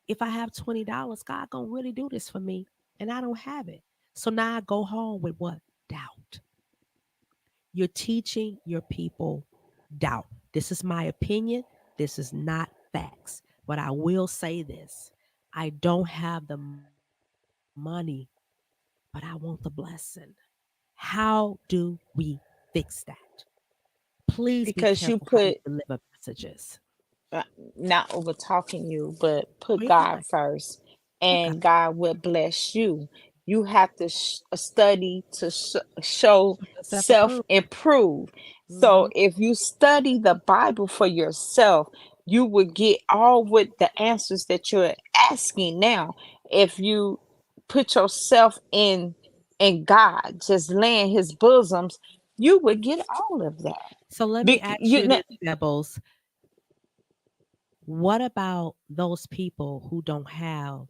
If I have $20, God gonna really do this for me, and I don't have it. So now I go home with what? Doubt. You're teaching your people doubt. This is my opinion. This is not facts. But I will say this, I don't have the money money, but I want the blessing. How do we fix that? Please be Because you careful how you put, deliver messages. not over talking you, but Oh, put you're God fine. first, Okay. and God will bless you. You have to study to show Self self approved. improve. Hmm. So if you study the Bible for yourself, you will get all with the answers that you're asking now. If you put yourself in God, just lay in His bosoms, you would get all of that. So let me ask You you know, this, Pebbles. What about those people who don't have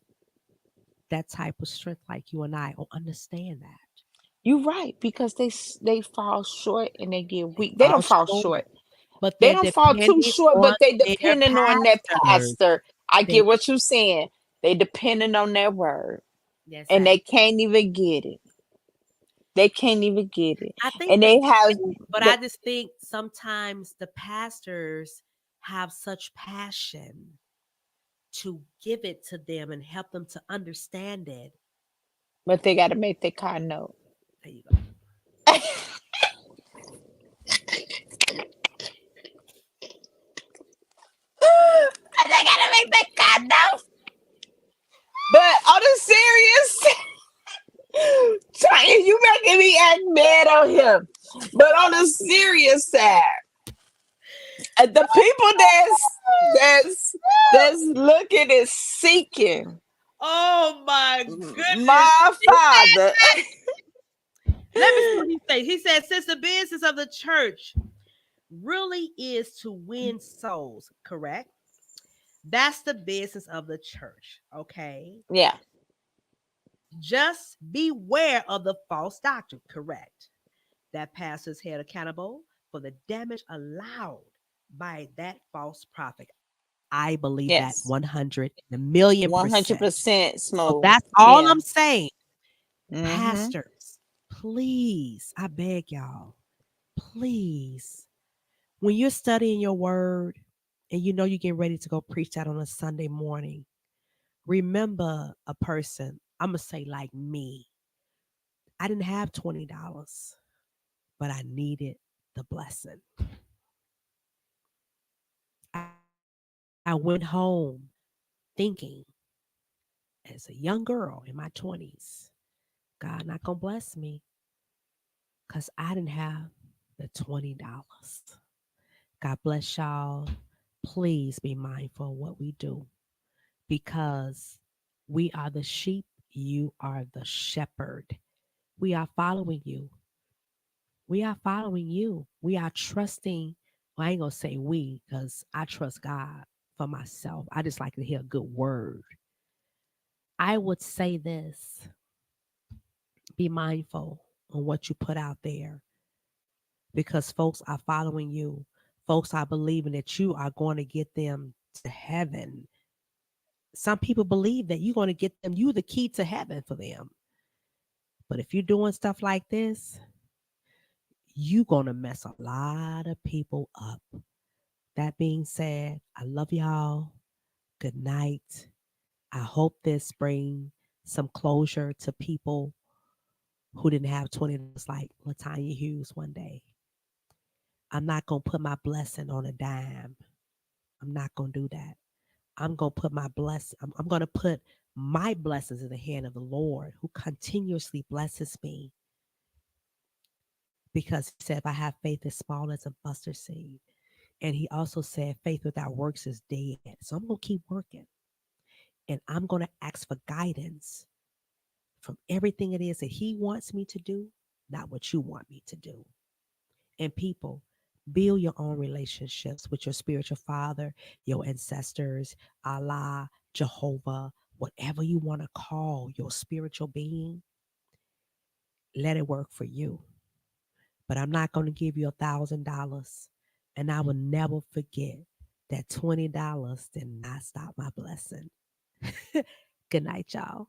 that type of strength like you and I or understand that? you're right, because they fall short and they get They weak. They fall don't fall short, short. but They they're don't fall too depending short, on but they their depending on their pastors. pastor. I They get what you're saying. They depending on their word, Yes, and I. they can't even get it. They can't even get it, I think and they they get have it, but the I just think sometimes the pastors have such passion to give it to them and help them to understand it. but they got to make their car note. There you go. They gotta make their car note. But on the serious, Tanya, you making me act mad on him. But on the serious side, the people that's looking and seeking Oh my goodness. my father. Let me see what he says. He said, since the business of the church really is to win souls, correct? That's the business of the church. Okay. Yeah. Just beware of the false doctrine, correct? That pastors held accountable for the damage allowed by that false prophet. I believe that Yes. 100 1,000,000%. 100% So smooth. that's all Yeah. I'm saying. Mm-hmm. Pastors, please, I beg y'all, please, when you're studying your word and you know you're getting ready to go preach that on a Sunday morning, remember a person, I'm going to say like me. I didn't have $20, but I needed the blessing. I went home thinking as a young girl in my 20s, God not going to bless me because I didn't have the $20. God bless y'all. Please be mindful of what we do because we are the sheep. You are the shepherd. We are following you. We are following you. We are trusting. Well, I ain't going to say we because I trust God for myself. I just like to hear a good word. I would say this, be mindful on what you put out there because folks are following you. Folks are believing that you are going to get them to heaven. Some people believe that you're going to get them, you the key to heaven for them. But if you're doing stuff like this, you're going to mess a lot of people up. That being said, I love y'all. Good night. I hope this brings some closure to people who didn't have $20 like Latanya Hughes one day. I'm not going to put my blessing on a dime. I'm not going to do that. I'm going to put my blessing, I'm going to put my blessings in the hand of the Lord who continuously blesses me because he said, if I have faith as small as a mustard seed. And he also said, faith without works is dead. So I'm going to keep working and I'm going to ask for guidance from everything it is that he wants me to do, not what you want me to do. And people, build your own relationships with your spiritual father, your ancestors, Allah, Jehovah, whatever you want to call your spiritual being. Let it work for you. But I'm not going to give you $1,000. And I will never forget that $20 did not stop my blessing. Good night, y'all.